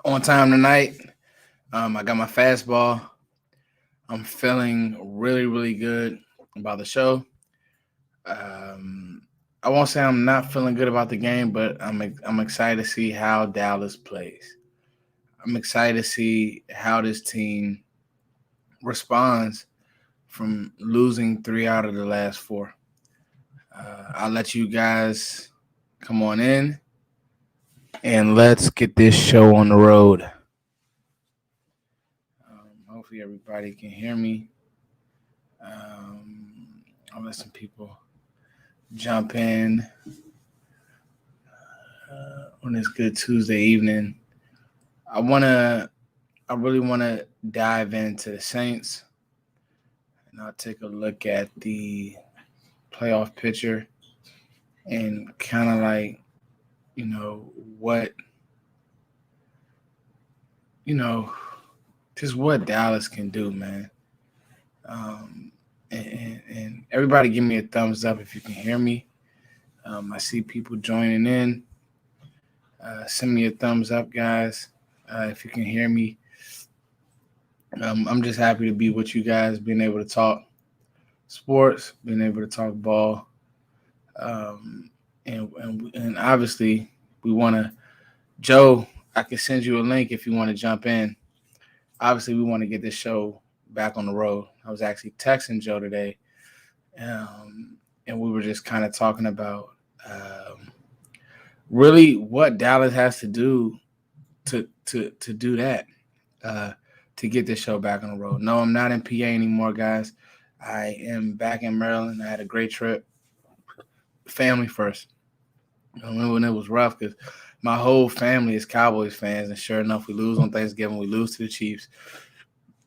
on time tonight. I got my fastball. I'm feeling really, really good about the show. I won't say I'm not feeling good about the game, but I'm excited to see how Dallas plays. I'm excited to see how this team responds from losing three out of the last four. I'll let you guys come on in and let's get this show on the road. Hopefully, everybody can hear me. I'll let some people jump in on this good Tuesday evening. I wanna, I really wanna dive into the Saints, and I'll take a look at the playoff picture and kind of like, you know, what, you know, just what Dallas can do, man. Um, and everybody, give me a thumbs up if you can hear me. I see people joining in. Send me a thumbs up, guys, if you can hear me. I'm just happy to be with you guys, being able to talk sports, being able to talk ball, and obviously we want to. Joe, I can send you a link if you want to jump in. Obviously, we want to get this show back on the road. I was actually texting Joe today, and we were just kind of talking about really what Dallas has to do to do that, uh, to get this show back on the road. No, I'm not in PA anymore, guys. I am back in Maryland. I had a great trip. Family first. I remember when it was rough because my whole family is Cowboys fans, and sure enough, we lose on Thanksgiving. We lose to the Chiefs.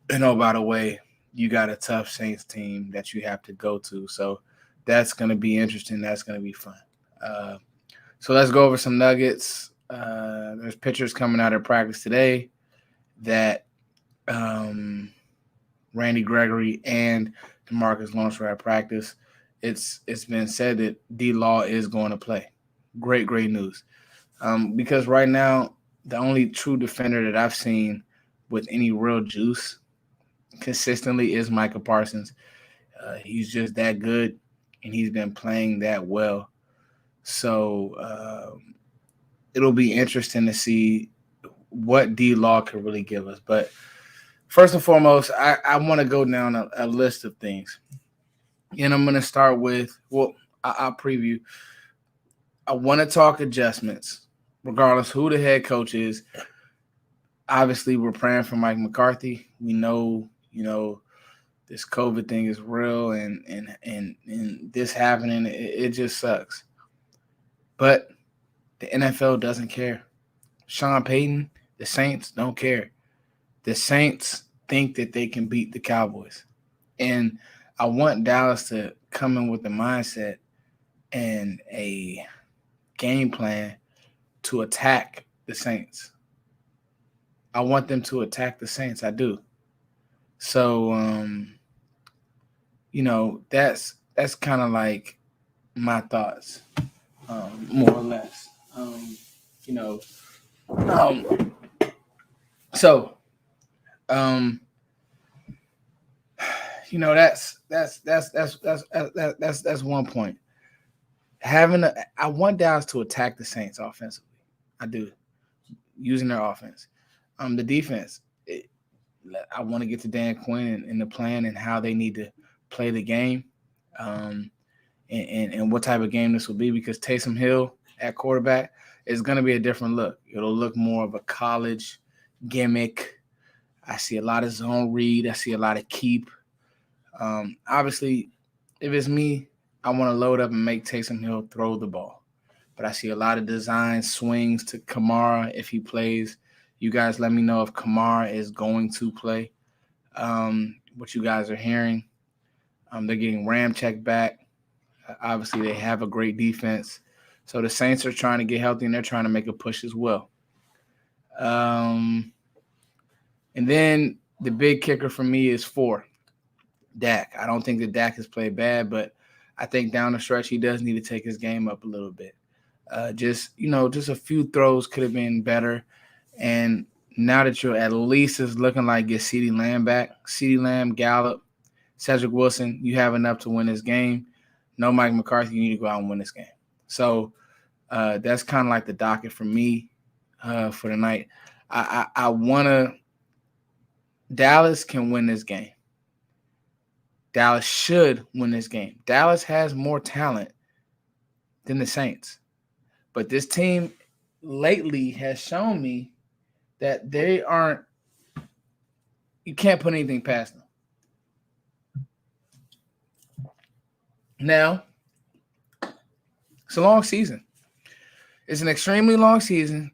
And oh, by the way, you got a tough Saints team that you have to go to. So that's going to be interesting. That's going to be fun. Uh, so let's go over some nuggets. There's pictures coming out of practice today that Randy Gregory and DeMarcus Lawrence were at practice. It's been said that D-Law is going to play. Great news. Because right now, the only true defender that I've seen with any real juice consistently is Micah Parsons. He's just that good, and he's been playing that well. So it'll be interesting to see what D-Law could really give us. But first and foremost, I want to go down a list of things. And I'm going to start with, I'll preview. I want to talk adjustments, regardless who the head coach is. Obviously, we're praying for Mike McCarthy. We know, this COVID thing is real, and this happening, it just sucks. But the NFL doesn't care. Sean Payton, the Saints don't care. The Saints think that they can beat the Cowboys. And I want Dallas to come in with the mindset and a game plan to attack the Saints. I want them to attack the Saints. I do. So, that's kind of like my thoughts, more or less. You know, um, so, um, that's one point. I want Dallas to attack the Saints offensively. I do, using their offense. The defense. I want to get to Dan Quinn and the plan and how they need to play the game, and what type of game this will be, because Taysom Hill at quarterback is going to be a different look. It'll look more of a college gimmick. I see a lot of zone read. I see a lot of keep. Obviously, if it's me, I want to load up and make Taysom Hill throw the ball. But I see a lot of design swings to Kamara if he plays. You guys let me know if Kamara is going to play. What you guys are hearing. They're getting Ramczyk back. Obviously, they have a great defense. So the Saints are trying to get healthy, and they're trying to make a push as well. And then the big kicker for me is 4, Dak. I don't think that Dak has played bad, but I think down the stretch he does need to take his game up a little bit. Just a few throws could have been better. And now that you're at least is looking like get CeeDee Lamb back, CeeDee Lamb, Gallup, Cedric Wilson, you have enough to win this game. No Mike McCarthy, you need to go out and win this game. So that's kind of like the docket for me for the night. I want to – Dallas can win this game. Dallas should win this game. Dallas has more talent than the Saints. But this team lately has shown me that they aren't – you can't put anything past them. Now, it's a long season. It's an extremely long season.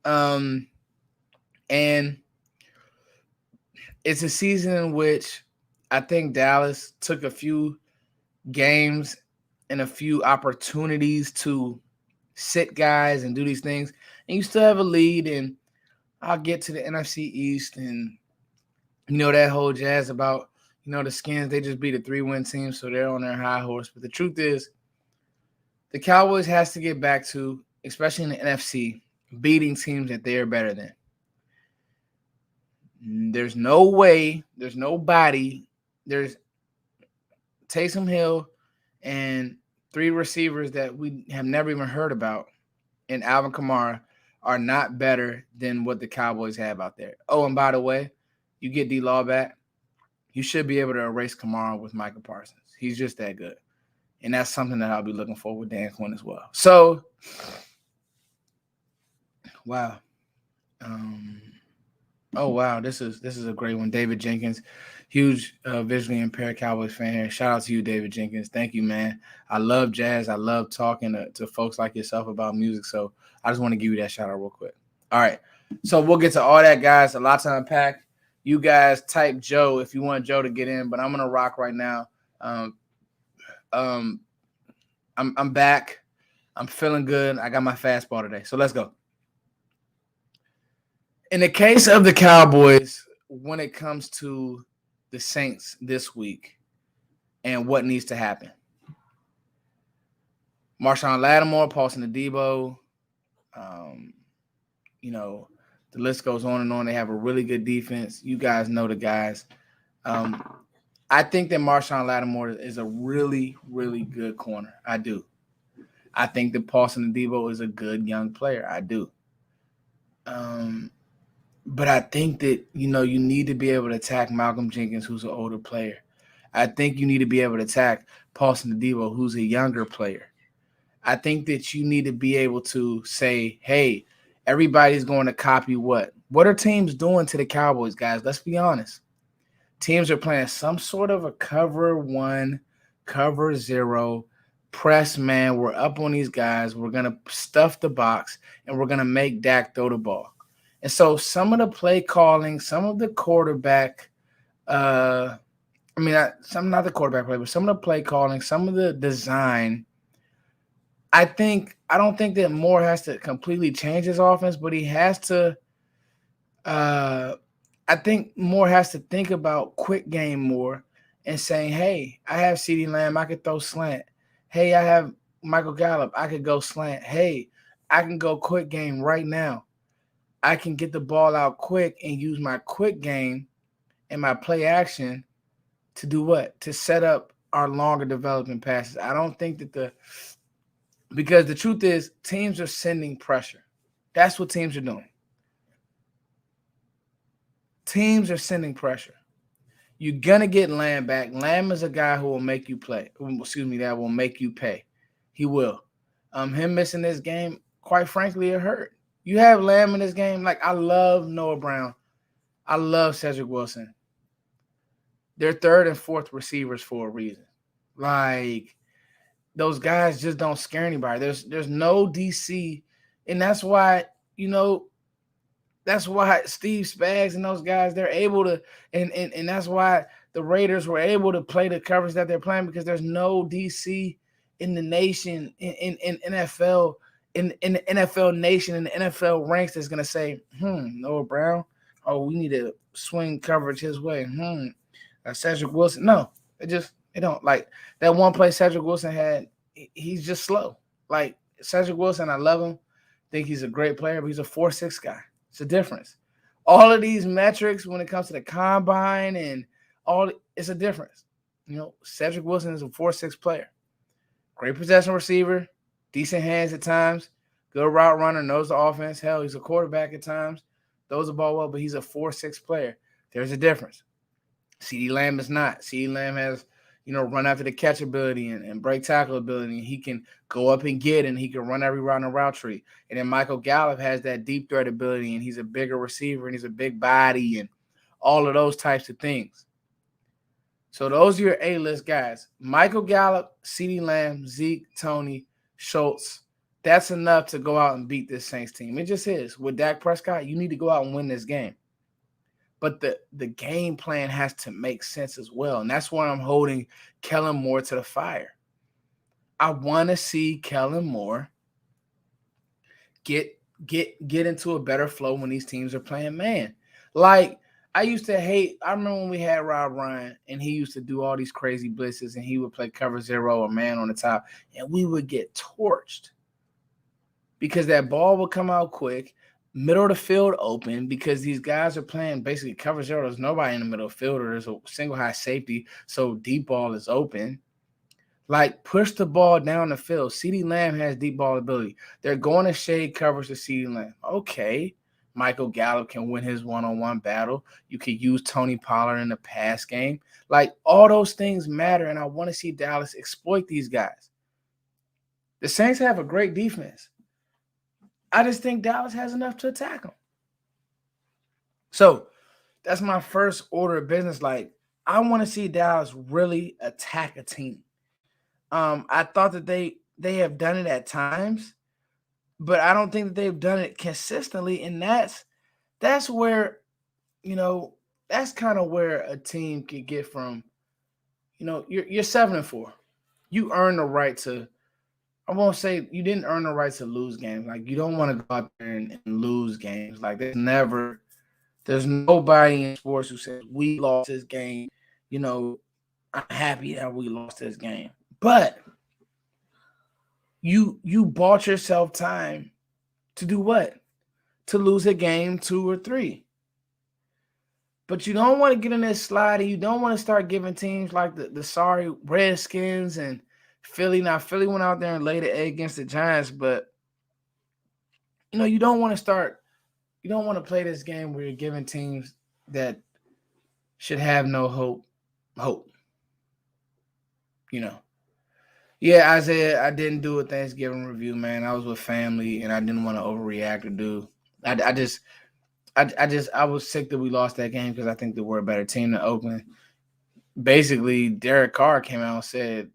And it's a season in which I think Dallas took a few games and a few opportunities to sit guys and do these things. And you still have a lead, and I'll get to the NFC East and, that whole jazz about, the Skins, they just beat a 3-win team, so they're on their high horse. But the truth is, the Cowboys has to get back to, especially in the NFC, beating teams that they are better than. There's no way, there's nobody, there's Taysom Hill and 3 receivers that we have never even heard about, and Alvin Kamara are not better than what the Cowboys have out there. Oh, and by the way, you get D-Law back, you should be able to erase Kamara with Micah Parsons. He's just that good. And that's something that I'll be looking for with Dan Quinn as well. So, wow. Wow, this is a great one. David Jenkins, huge visually impaired Cowboys fan here. Shout out to you, David Jenkins. Thank you, man. I love jazz. I love talking to folks like yourself about music. So I just want to give you that shout out real quick. All right. So we'll get to all that, guys. A lot to unpack. You guys type Joe if you want Joe to get in, but I'm gonna rock right now. I'm back. I'm feeling good. I got my fastball today. So let's go. In the case of the Cowboys, when it comes to the Saints this week and what needs to happen, Marshawn Lattimore, Paulson Adebo, the list goes on and on. They have a really good defense. You guys know the guys. I think that Marshawn Lattimore is a really, really good corner. I do. I think that Paulson Adebo is a good young player. I do. But I think that, you need to be able to attack Malcolm Jenkins, who's an older player. I think you need to be able to attack Paulson Adebo, who's a younger player. I think that you need to be able to say, hey, everybody's going to copy what? What are teams doing to the Cowboys, guys? Let's be honest. Teams are playing some sort of a cover 1, cover 0, press man. We're up on these guys. We're going to stuff the box, and we're going to make Dak throw the ball. And so some of the play calling, some of the quarterback, not the quarterback play, but some of the play calling, some of the design, I don't think that Moore has to completely change his offense, but he has to I think Moore has to think about quick game more and saying, hey, I have CeeDee Lamb, I could throw slant. Hey, I have Michael Gallup, I could go slant. Hey, I can go quick game right now. I can get the ball out quick and use my quick game and my play action to do what? To set up our longer development passes. I don't think that because the truth is teams are sending pressure. That's what teams are doing. Teams are sending pressure. You're going to get Lamb back. Lamb is a guy who will make you play. That will make you pay. He will. Him missing this game, quite frankly, it hurt. You have Lamb in this game. Like, I love Noah Brown. I love Cedric Wilson. They're 3rd and 4th receivers for a reason. Like, those guys just don't scare anybody. There's no DC. And that's why, that's why Steve Spags and those guys, they're able to, and that's why the Raiders were able to play the coverage that they're playing, because there's no DC in the nation, in NFL, in the NFL nation, in the NFL ranks that's going to say, Noah Brown, we need to swing coverage his way. Cedric Wilson. No, it don't. Like, that one play Cedric Wilson had, he's just slow. Like, Cedric Wilson, I love him. Think he's a great player, but he's a 4.6 guy. It's a difference. All of these metrics when it comes to the combine and all, it's a difference. Cedric Wilson is a 4-6 player. Great possession receiver, decent hands at times, good route runner, knows the offense. Hell, he's a quarterback at times, throws the ball well, but he's a 4-6 player. There's a difference. CeeDee Lamb is not. CeeDee Lamb has, run after the catch ability and break tackle ability. And he can go up and get, and he can run every route in the route tree. And then Michael Gallup has that deep threat ability, and he's a bigger receiver, and he's a big body, and all of those types of things. So those are your A-list guys. Michael Gallup, CeeDee Lamb, Zeke, Tony, Schultz. That's enough to go out and beat this Saints team. It just is. With Dak Prescott, you need to go out and win this game. But the game plan has to make sense as well. And that's why I'm holding Kellen Moore to the fire. I want to see Kellen Moore get into a better flow when these teams are playing man. Like, I used to hate – I remember when we had Rob Ryan, and he used to do all these crazy blitzes, and he would play cover zero or man on the top, and we would get torched because that ball would come out quick, middle of the field open, because these guys are playing basically cover zero. There's nobody in the middle of the field, or there's a single high safety, so deep ball is open. Like, push the ball down the field. CeeDee Lamb has deep ball ability. They're going to shade coverage to CeeDee Lamb. Okay. Michael Gallup can win his one-on-one battle. You could use Tony Pollard in the pass game. Like, all those things matter, and I want to see Dallas exploit these guys. The Saints have a great defense. I just think Dallas has enough to attack them. So that's my first order of business. Like, I want to see Dallas really attack a team. I thought that they have done it at times, but I don't think that they've done it consistently. And that's where, that's kind of where a team could get from, you're 7-4. You earn the right to, I won't say you didn't earn the right to lose games. Like, you don't want to go out there and lose games. Like, there's nobody in sports who says we lost this game. I'm happy that we lost this game. But you bought yourself time to do what? To lose a game 2 or 3. But you don't want to get in this slide, and you don't want to start giving teams like the sorry Redskins and Philly. Now, Philly went out there and laid an egg against the Giants, but, you don't want to play this game where you're giving teams that should have no hope. Yeah, Isaiah, I didn't do a Thanksgiving review, man. I was with family, and I didn't want to overreact or do. I was sick that we lost that game because I think that we're a better team than Oakland. Basically, Derek Carr came out and said,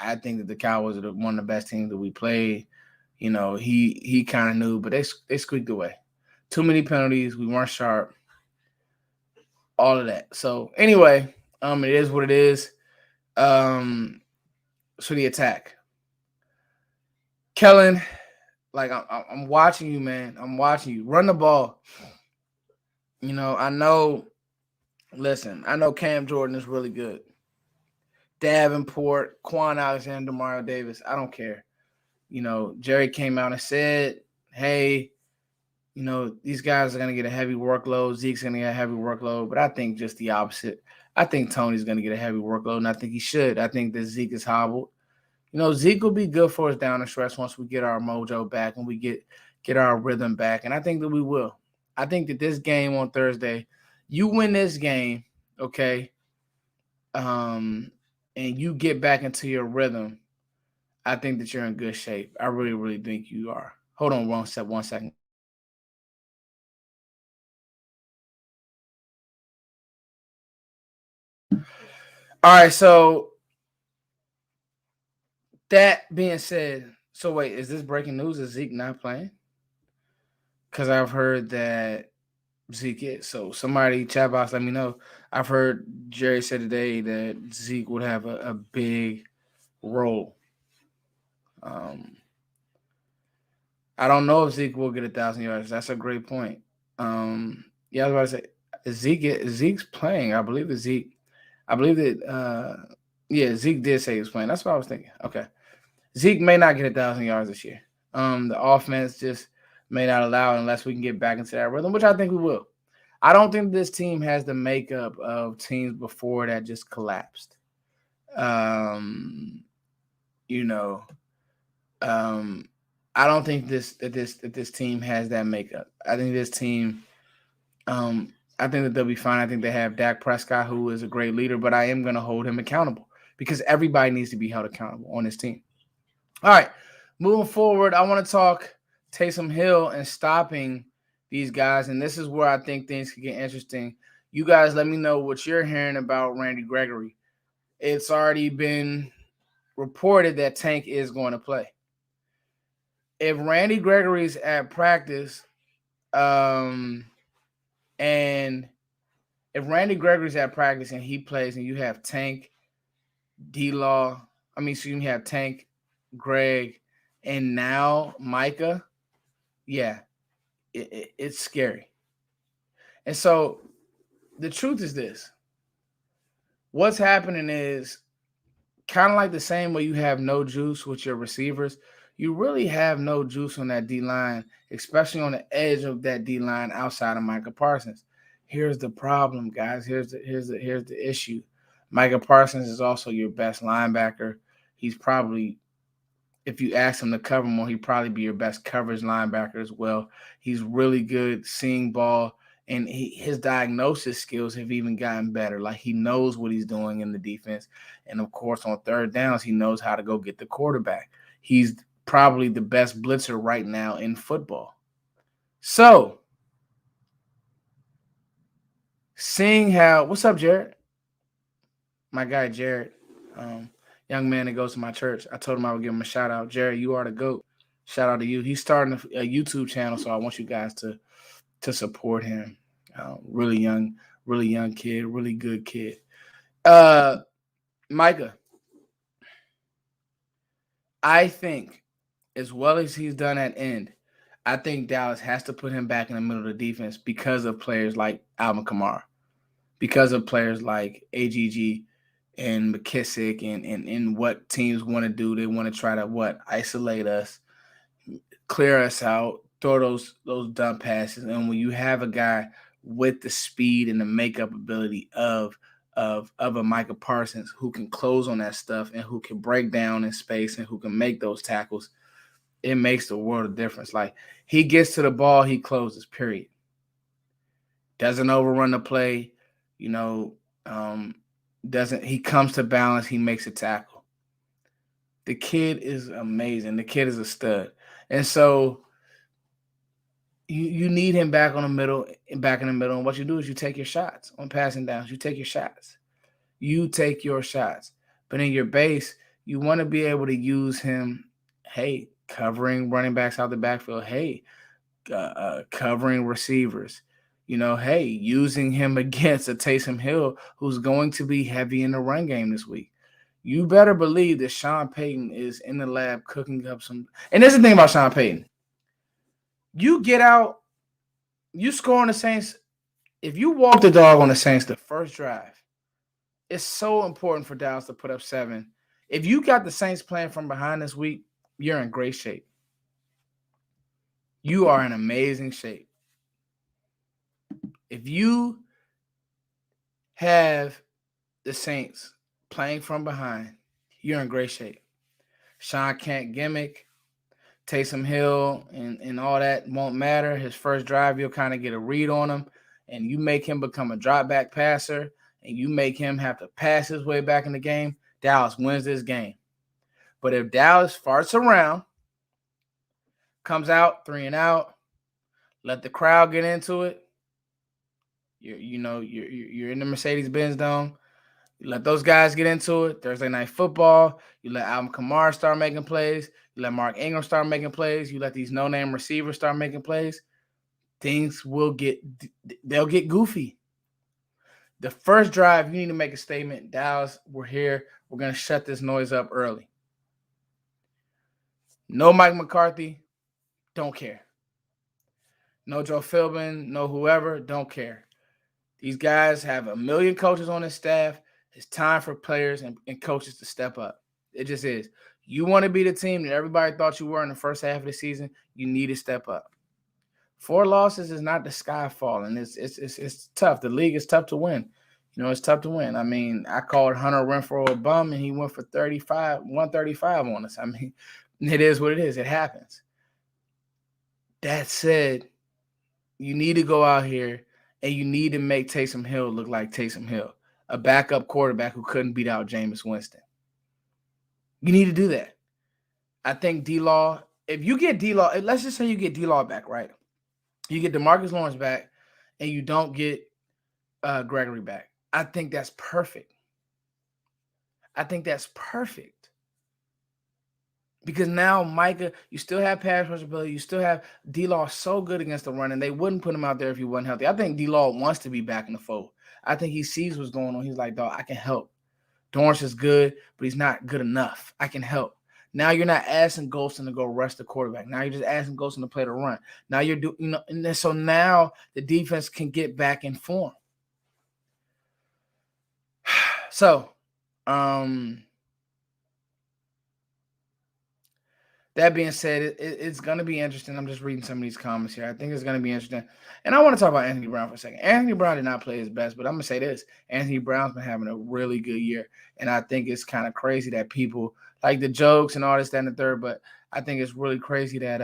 I think that the Cowboys are one of the best teams that we played. He kind of knew, but they squeaked away. Too many penalties. We weren't sharp. All of that. So anyway, it is what it is. So the attack. Kellen, like, I'm watching you, man. I'm watching you. Run the ball. I know Cam Jordan is really good. Davenport, Quan Alexander, Mario Davis, I don't care. Jerry came out and said, hey, these guys are going to get a heavy workload. Zeke's going to get a heavy workload. But I think just the opposite. I think Tony's going to get a heavy workload, and I think he should. I think that Zeke is hobbled. Zeke will be good for us down the stretch once we get our mojo back and we get our rhythm back. And I think that we will. I think that this game on Thursday, you win this game, okay, and you get back into your rhythm, I think that you're in good shape. I really, really think you are. Hold on one second. All right, so that being said, so wait, is this breaking news? Is Zeke not playing? Because I've heard that Zeke is. So somebody, chat box, let me know. I've heard Jerry say today that Zeke would have a big role. I don't know if Zeke will get 1,000 yards. That's a great point. Yeah, I was about to say Zeke's playing. I believe that Zeke did say he was playing. That's what I was thinking. Okay. Zeke may not get 1,000 yards this year. The offense just may not allow unless we can get back into that rhythm, which I think we will. I don't think this team has the makeup of teams before that just collapsed. Um, you know, um, I don't think this team has that makeup. I think this team, I think that they'll be fine. I think they have Dak Prescott, who is a great leader, but I am going to hold him accountable because everybody needs to be held accountable on this team. All right, moving forward, I want to talk Taysom Hill and stopping these guys, and this is where I think things could get interesting. You guys, let me know what you're hearing about Randy Gregory. It's already been reported that Tank is going to play. If Randy Gregory's at practice, and if Randy Gregory's at practice and he plays, and you have Tank, D-Law, so you have Tank, Greg, and now Micah, yeah, it's scary. And so the truth is this. What's happening is kind of like the same way you have no juice with your receivers, you really have no juice on that D-line, especially on the edge of that D-line outside of Micah Parsons. Here's the problem, guys. Here's the issue. Micah Parsons is also your best linebacker. He's probably, if you ask him to cover more, he'd probably be your best coverage linebacker as well. He's really good seeing ball, and his diagnosis skills have even gotten better. Like, he knows what he's doing in the defense. And, of course, on third downs, he knows how to go get the quarterback. He's probably the best blitzer right now in football. So, seeing how – what's up, Jared? My guy, Jared. Young man that goes to my church. I told him I would give him a shout out. Jared, you are the GOAT. Shout out to you. He's starting a YouTube channel, so I want you guys to support him. Really young kid, really good kid. Micah, I think as well as he's done at end, I think Dallas has to put him back in the middle of the defense because of players like Alvin Kamara, because of players like AGG and McKissick and what teams want to do. They want to try to isolate us, clear us out, throw those dump passes. And when you have a guy with the speed and the makeup ability of a Micah Parsons who can close on that stuff and who can break down in space and who can make those tackles, it makes the world of difference. Like, he gets to the ball, he closes, period. Doesn't overrun the play, he comes to balance, he makes a tackle. The kid is amazing. The kid is a stud. And so you need him back in the middle. And what you do is you take your shots on passing downs. You take your shots. But in your base, you want to be able to use him, hey, covering running backs out the backfield, hey, covering receivers, hey, using him against a Taysom Hill who's going to be heavy in the run game this week. You better believe that Sean Payton is in the lab cooking up some. And there's the thing about Sean Payton. You get out, you score on the Saints. If you walk the dog on the Saints the first drive, it's so important for Dallas to put up 7. If you got the Saints playing from behind this week, you're in great shape. You are in amazing shape. If you have the Saints playing from behind, you're in great shape. Sean can't gimmick. Taysom Hill and all that won't matter. His first drive, you'll kind of get a read on him, and you make him become a drop back passer, and you make him have to pass his way back in the game, Dallas wins this game. But if Dallas farts around, comes out 3 and out, let the crowd get into it, you're in the Mercedes-Benz Dome, you let those guys get into it. Thursday Night Football, you let Alvin Kamara start making plays, you let Mark Ingram start making plays, you let these no-name receivers start making plays, they'll get goofy. The first drive, you need to make a statement. Dallas, we're here. We're going to shut this noise up early. No Mike McCarthy, don't care. No Joe Philbin, no whoever, don't care. These guys have a million coaches on their staff. It's time for players and coaches to step up. It just is. You want to be the team that everybody thought you were in the first half of the season, you need to step up. 4 losses is not the sky falling. It's tough. The league is tough to win. It's tough to win. I mean, I called Hunter Renfrow a bum, and he went for 135 on us. I mean, it is what it is. It happens. That said, you need to go out here and you need to make Taysom Hill look like Taysom Hill, a backup quarterback who couldn't beat out Jameis Winston. You need to do that. I think D-Law, if you get D-Law, let's just say you get D-Law back, right? You get DeMarcus Lawrence back, and you don't get Gregory back. I think that's perfect. I think that's perfect. Because now Micah, you still have pass rush ability. You still have D-Law so good against the run, and they wouldn't put him out there if he wasn't healthy. I think D-Law wants to be back in the fold. I think he sees what's going on. He's like, dog, I can help. Dorrance is good, but he's not good enough. I can help. Now you're not asking Golston to go rush the quarterback. Now you're just asking Golston to play the run. Now you're doing, and then, so now the defense can get back in form. So, that being said, it's going to be interesting. I'm just reading some of these comments here. I think it's going to be interesting. And I want to talk about Anthony Brown for a second. Anthony Brown did not play his best, but I'm going to say this. Anthony Brown's been having a really good year. And I think it's kind of crazy that people like the jokes and all this, that, and the third. But I think it's really crazy that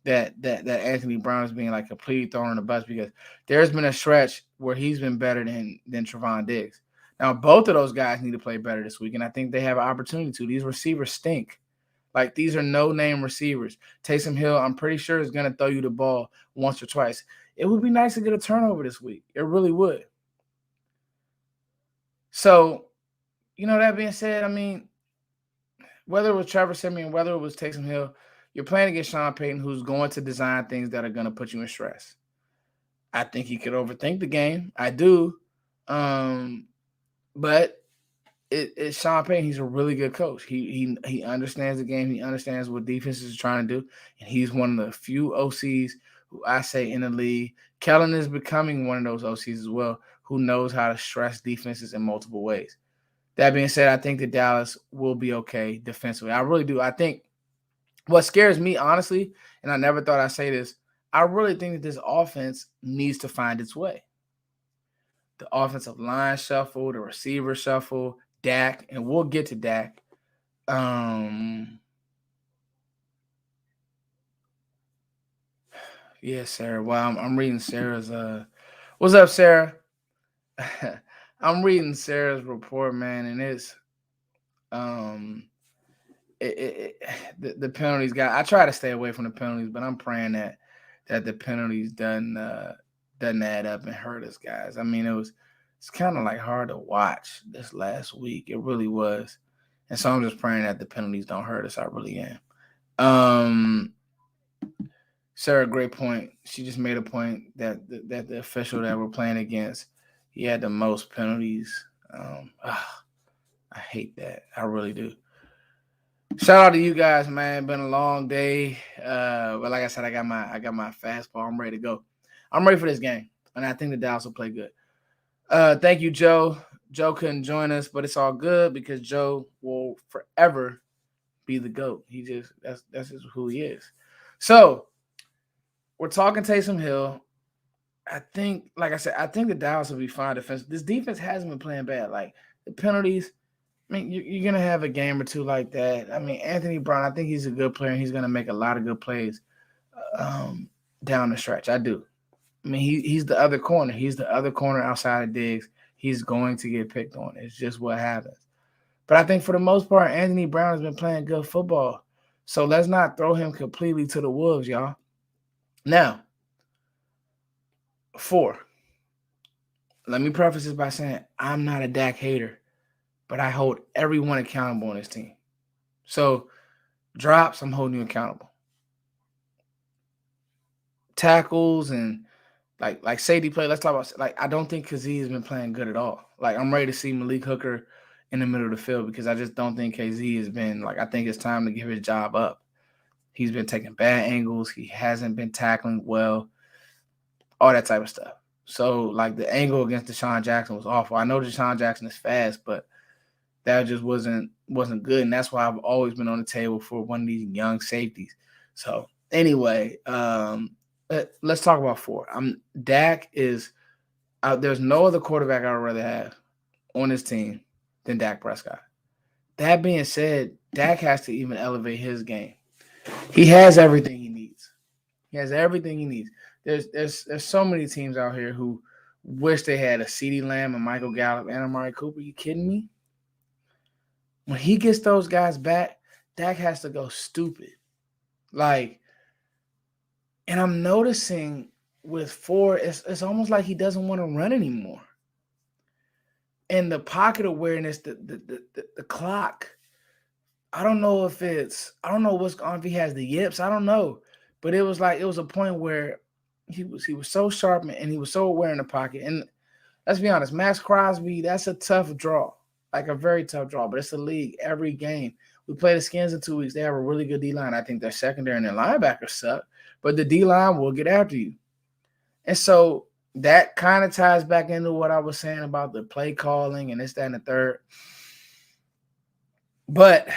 that Anthony Brown is being like completely thrown on the bus, because there's been a stretch where he's been better than Trevon Diggs. Now, both of those guys need to play better this week, and I think they have an opportunity to. These receivers stink. Like, these are no-name receivers. Taysom Hill, I'm pretty sure, is going to throw you the ball once or twice. It would be nice to get a turnover this week. It really would. So, that being said, I mean, whether it was Trevor Siemian, whether it was Taysom Hill, you're playing against Sean Payton, who's going to design things that are going to put you in stress. I think he could overthink the game. I do. But it's Sean Payton. He's a really good coach. He understands the game. He understands what defenses are trying to do. And he's one of the few OCs who I say in the league. Kellen is becoming one of those OCs as well, who knows how to stress defenses in multiple ways. That being said, I think that Dallas will be okay defensively. I really do. I think what scares me, honestly, and I never thought I'd say this, I really think that this offense needs to find its way. The offensive line shuffle, the receiver shuffle, Dak, and we'll get to Dak. Yeah, Sarah. Well, I'm reading Sarah's. What's up, Sarah? I'm reading Sarah's report, man, and it's the penalties got. I try to stay away from the penalties, but I'm praying that the penalties doesn't add up and hurt us, guys. I mean, it's kind of like hard to watch this last week. It really was, and so I'm just praying that the penalties don't hurt us. I really am. Sarah, great point. She just made a point that the official that we're playing against, he had the most penalties. I hate that. I really do. Shout out to you guys, man. Been a long day. But like I said, I got my fastball. I'm ready to go. I'm ready for this game, and I think the Dallas will play good. Thank you, Joe. Joe couldn't join us, but it's all good because Joe will forever be the GOAT. That's just who he is. So we're talking Taysom Hill. I think, like I said, I think the Dallas will be fine defense. This defense hasn't been playing bad. Like, the penalties, I mean, you're going to have a game or two like that. I mean, Anthony Brown, I think he's a good player, and he's going to make a lot of good plays down the stretch. I do. I mean, he's the other corner. He's the other corner outside of Diggs. He's going to get picked on. It's just what happens. But I think for the most part, Anthony Brown has been playing good football. So let's not throw him completely to the wolves, y'all. Now, 4. Let me preface this by saying I'm not a Dak hater, but I hold everyone accountable on this team. So, drops, I'm holding you accountable. Tackles and like safety play, let's talk about, like, I don't think KZ has been playing good at all. Like, I'm ready to see Malik Hooker in the middle of the field because I just don't think KZ has been, like, I think it's time to give his job up. He's been taking bad angles. He hasn't been tackling well, all that type of stuff. So, like, the angle against Deshaun Jackson was awful. I know Deshaun Jackson is fast, but that just wasn't good, and that's why I've always been on the table for one of these young safeties. So, Anyway, let's talk about four. Dak is there's no other quarterback I would rather have on this team than Dak Prescott. That being said, Dak has to even elevate his game. He has everything he needs. He has everything he needs. There's so many teams out here who wish they had a CeeDee Lamb and Michael Gallup and Amari Cooper. You kidding me? When he gets those guys back, Dak has to go stupid. Like, and I'm noticing with Ford, it's almost like he doesn't want to run anymore. And the pocket awareness, the clock. I don't know I don't know what's on if he has the yips. I don't know. But it was a point where he was so sharp and he was so aware in the pocket. And let's be honest, Max Crosby, that's a tough draw. Like a very tough draw. But it's a league every game. We play the Skins in 2 weeks. They have a really good D-line. I think their secondary and their linebackers suck. But the D-line will get after you. And so that kind of ties back into what I was saying about the play calling and this, that, and the third. But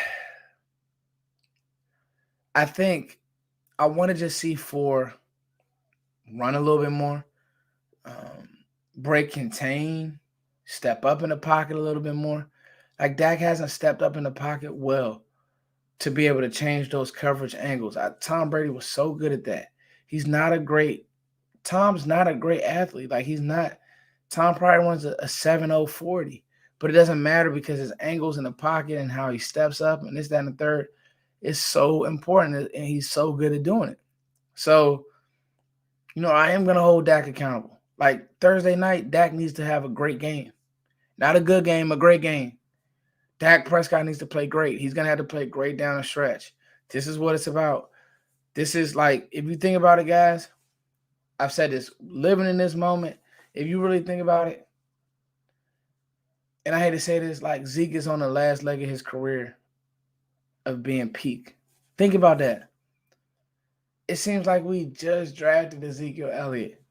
I think I want to just see Four run a little bit more, break contain, step up in the pocket a little bit more. Like Dak hasn't stepped up in the pocket well to be able to change those coverage angles. Tom Brady was so good at that. Tom's not a great athlete. Like he's not. Tom probably runs a 7.0 40, but it doesn't matter because his angles in the pocket and how he steps up and this, that, and the third is so important, and he's so good at doing it. So, I am going to hold Dak accountable. Like Thursday night, Dak needs to have a great game. Not a good game, a great game. Dak Prescott needs to play great. He's going to have to play great down the stretch. This is what it's about. This is like, if you think about it, guys, I've said this, living in this moment, if you really think about it, and I hate to say this, like Zeke is on the last leg of his career of being peak. Think about that. It seems like we just drafted Ezekiel Elliott,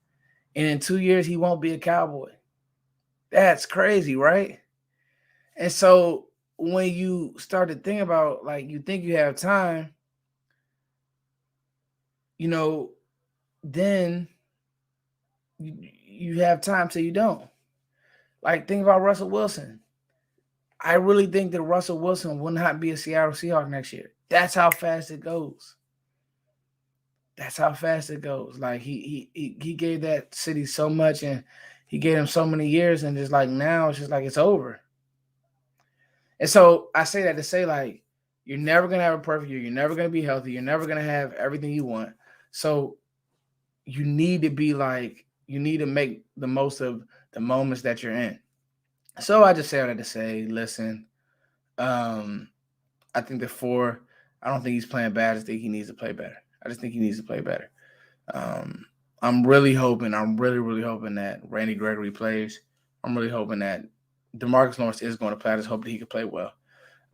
and in 2 years, he won't be a Cowboy. That's crazy, right? And so when you start to think about, like, you think you have time, then you have time till you don't. Like, think about Russell Wilson. I really think that Russell Wilson will not be a Seattle Seahawks next year. That's how fast it goes. That's how fast it goes. Like he gave that city so much, and he gave him so many years, and just like now it's just like it's over. And so I say that to say, like, you're never gonna have a perfect year. You're never gonna be healthy. You're never gonna have everything you want. So you need to make the most of the moments that you're in. So I just say that to say, listen, I think I don't think he's playing bad. I just think he needs to play better. I'm really hoping that Randy Gregory plays. I'm really hoping that DeMarcus Lawrence is going to play. I just hope that he can play well.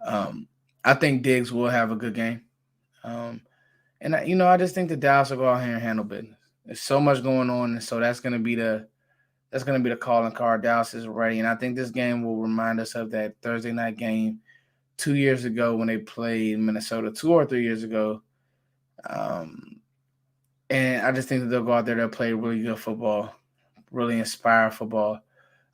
I think Diggs will have a good game. And I just think the Dallas will go out here and handle business. There's so much going on, and so that's going to be the calling card. Dallas is ready, and I think this game will remind us of that Thursday night game 2 years ago when they played Minnesota, 2 or 3 years ago. And I just think that they'll go out there, they'll play really good football, really inspire football.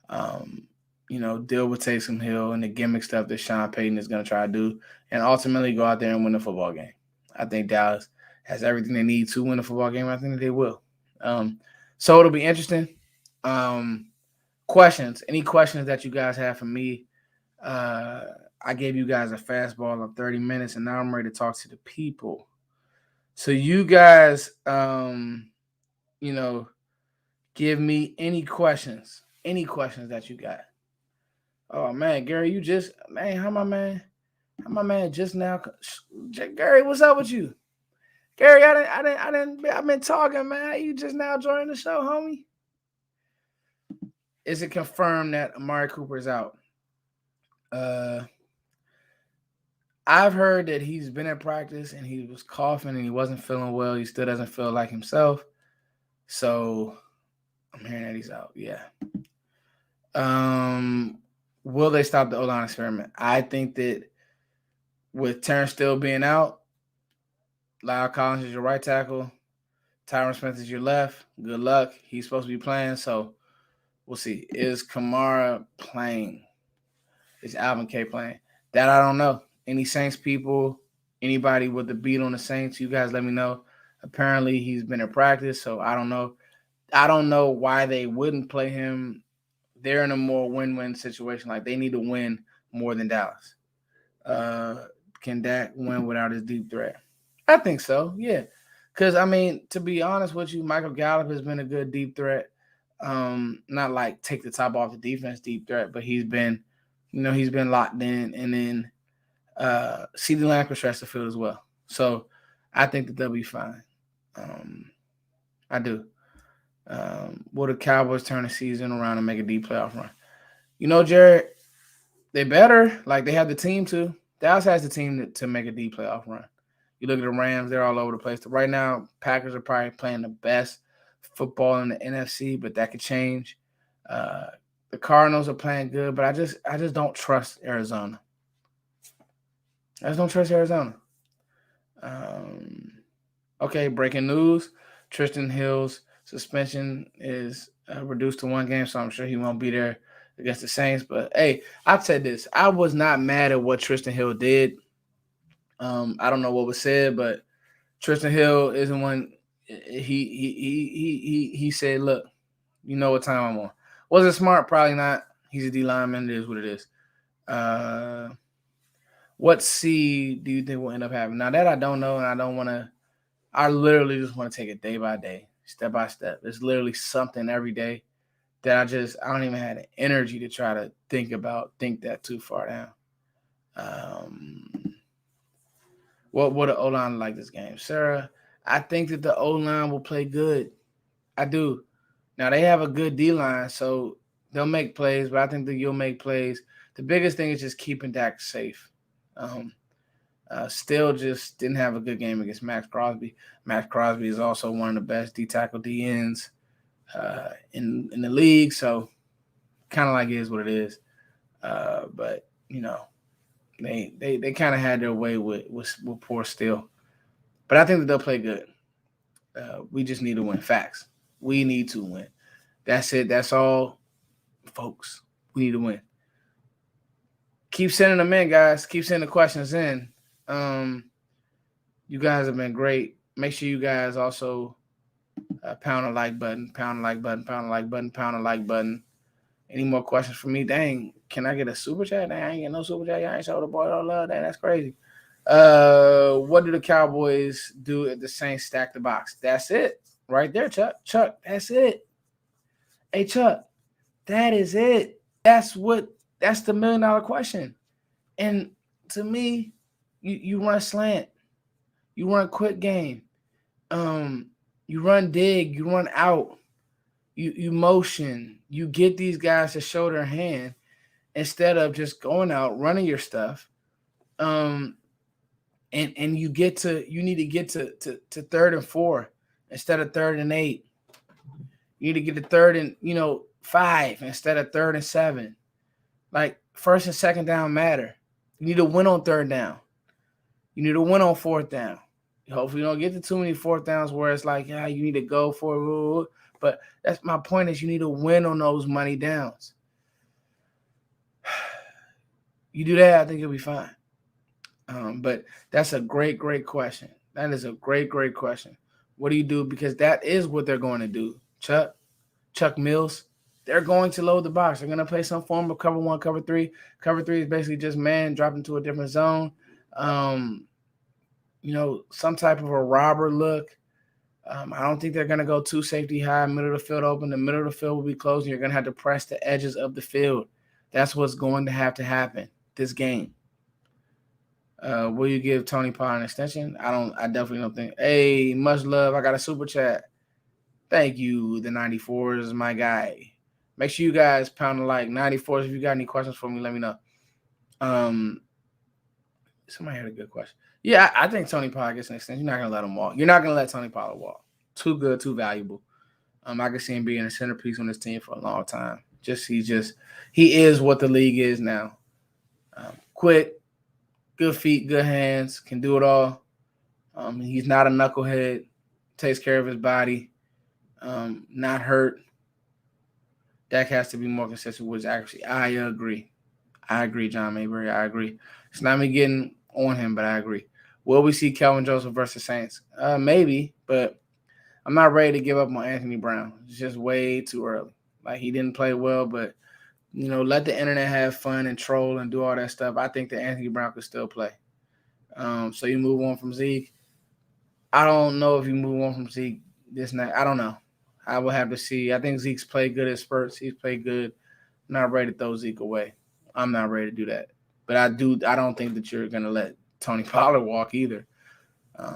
Deal with Taysom Hill and the gimmick stuff that Sean Payton is going to try to do, and ultimately go out there and win the football game. I think Dallas has everything they need to win the football game. I think that they will. So it'll be interesting. Questions? Any questions that you guys have for me? I gave you guys a fastball of 30 minutes, and now I'm ready to talk to the people. So you guys, give me any questions that you got. Oh man, Gary, how my man just now, Gary, what's up with you? Gary, I've been talking, man. You just now joining the show, homie. Is it confirmed that Amari Cooper is out? I've heard that he's been at practice and he was coughing and he wasn't feeling well. He still doesn't feel like himself. So I'm hearing that he's out. Yeah. Will they stop the O-line experiment? I think that with Terrence still being out, Lyle Collins is your right tackle. Tyron Smith is your left. Good luck. He's supposed to be playing, so we'll see. Is Kamara playing? Is Alvin K playing? That I don't know. Any Saints people, anybody with the beat on the Saints, you guys let me know. Apparently, he's been in practice, so I don't know. I don't know why they wouldn't play him. They're in a more win-win situation. Like, they need to win more than Dallas. Can Dak win without his deep threat? I think so, yeah. Because, I mean, to be honest with you, Michael Gallup has been a good deep threat. Not like take the top off the defense deep threat, but he's been locked in. And then CeeDee Lamb can stretch the field as well. So I think that they'll be fine. I do. Will the Cowboys turn the season around and make a deep playoff run? Jared, they better. Like, they have the team to. Dallas has the team to make a deep playoff run. You look at the Rams, they're all over the place. Right now, Packers are probably playing the best football in the NFC, but that could change. The Cardinals are playing good, but I just don't trust Arizona. I just don't trust Arizona. Okay, breaking news. Tristan Hill's suspension is reduced to 1 game, so I'm sure he won't be there against the Saints. But, hey, I've said this. I was not mad at what Tristan Hill did. I don't know what was said, but Tristan Hill isn't one. He said, look, you know what time I'm on. Was it smart? Probably not. He's a D lineman. It is what it is. What seed do you think will end up having? Now, that I don't know, and I don't want to. I literally just want to take it day by day, step by step. There's literally something every day that I don't even have the energy to try to think that too far down. What would the O-line like this game? Sarah, I think that the O-line will play good. I do. Now, they have a good D-line, so they'll make plays, but I think that you'll make plays. The biggest thing is just keeping Dak safe. Still just didn't have a good game against Max Crosby. Max Crosby is also one of the best D-tackle D-ends in the league, so kind of like it is what it is. But, they kind of had their way with poor Steele. But I think that they'll play good. We just need to win. Facts. We need to win. That's it. That's all, folks. We need to win. Keep sending them in, guys. Keep sending the questions in. You guys have been great. Make sure you guys also pound the like button, pound the like button, pound the like button, pound the like button. Any more questions for me? Dang, can I get a super chat? Dang, I ain't get no super chat. Y'all ain't show the boy no love. Dang, that's crazy. What do the Cowboys do if the Saints stack the box? That's it. Right there, Chuck. Chuck, that's it. Hey, Chuck, that is it. That's the $1 million question. And to me, you run slant. You run quick game. You run dig. You run out. You motion. You get these guys to show their hand instead of just going out, running your stuff. And you need to get to 3rd and 4 instead of 3rd and 8. You need to get to 3rd and 5 instead of 3rd and 7. Like, 1st and 2nd down matter. You need to win on 3rd down. You need to win on 4th down. Hopefully you don't get to too many 4th downs where it's like, you need to go for it. But that's my point, is you need to win on those money downs. You do that, I think you'll be fine. But that's a great, great question. That is a great, great question. What do you do? Because that is what they're going to do. Chuck Mills, they're going to load the box. They're going to play some form of cover 1, cover 3. Cover 3 is basically just man dropping to a different zone. Some type of a robber look. I don't think they're going to go 2 safety high, middle of the field open. The middle of the field will be closed, and you're going to have to press the edges of the field. That's what's going to have to happen this game. Will you give Tony Pollard an extension? I definitely don't think. Hey, much love. I got a super chat. Thank you, the 94s, my guy. Make sure you guys pound the like. 94s, if you got any questions for me, let me know. Somebody had a good question. Yeah, I think Tony Pollard gets an extension. You're not going to let him walk. You're not going to let Tony Pollard walk. Too good, too valuable. I can see him being a centerpiece on this team for a long time. He is what the league is now. Quick, good feet, good hands, can do it all. He's not a knucklehead. Takes care of his body. Not hurt. Dak has to be more consistent with his accuracy. I agree. John Mayberry. I agree. It's not me getting on him, but I agree. Will we see Kelvin Joseph versus Saints? Maybe, but I'm not ready to give up on Anthony Brown. It's just way too early. Like, he didn't play well, but let the internet have fun and troll and do all that stuff. I think that Anthony Brown could still play. So you move on from Zeke. I don't know if you move on from Zeke this night. I don't know. I will have to see. I think Zeke's played good at spurts. He's played good. I'm not ready to throw Zeke away. I'm not ready to do that. But I don't think that you're going to let Tony Pollard walk either.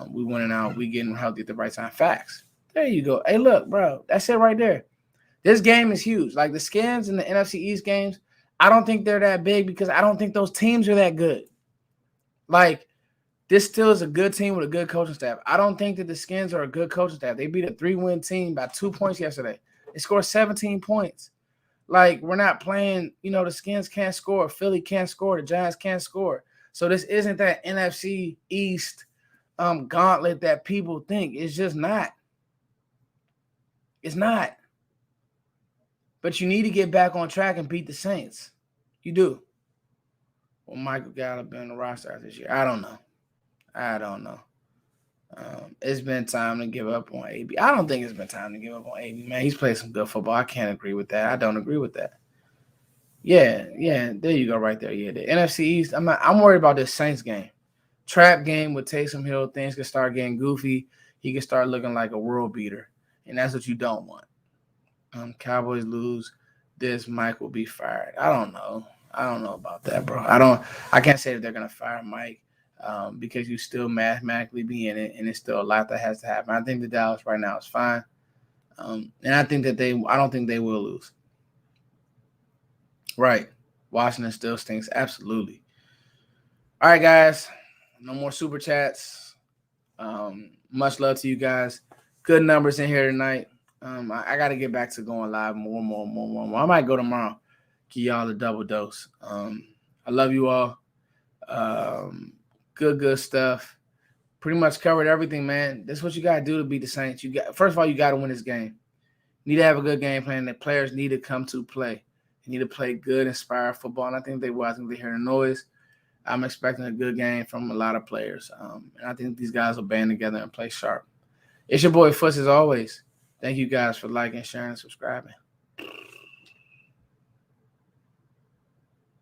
We winning out. We getting healthy at the right time. Facts. There you go. Hey, look, bro. That's it right there. This game is huge. Like, the Skins and the NFC East games, I don't think they're that big because I don't think those teams are that good. Like, this still is a good team with a good coaching staff. I don't think that the Skins are a good coaching staff. They beat a 3-win team by 2 points yesterday. They scored 17 points. Like, we're not playing, the Skins can't score. Philly can't score. The Giants can't score. So this isn't that NFC East gauntlet that people think. It's just not. It's not. But you need to get back on track and beat the Saints. You do. Well, Michael Gallup been on the roster this year. I don't know. It's been time to give up on AB. I don't think it's been time to give up on AB, man. He's played some good football. I can't agree with that. I don't agree with that. Yeah, there you go right there. Yeah, the NFC East, I'm worried about this Saints game. Trap game with Taysom Hill, things can start getting goofy. He can start looking like a world beater, and that's what you don't want. Cowboys lose, this Mike will be fired. I don't know about that, bro. I can't say that they're gonna fire Mike. Because you still mathematically be in it, and it's still a lot that has to happen. I think the Dallas right now is fine, and I think that I don't think they will lose. Right, Washington still stinks, absolutely. All right, guys, no more super chats. Much love to you guys. Good numbers in here tonight. I got to get back to going live more. I might go tomorrow. Give y'all a double dose. I love you all. Good stuff. Pretty much covered everything, man. That's what you got to do to beat the Saints. First of all, you got to win this game. You need to have a good game plan. The players need to come to play. You need to play good, inspired football, and I think they will. I think they hear the noise. I'm expecting a good game from a lot of players, and I think these guys will band together and play sharp. It's your boy Fuss as always. Thank you guys for liking, sharing, and subscribing.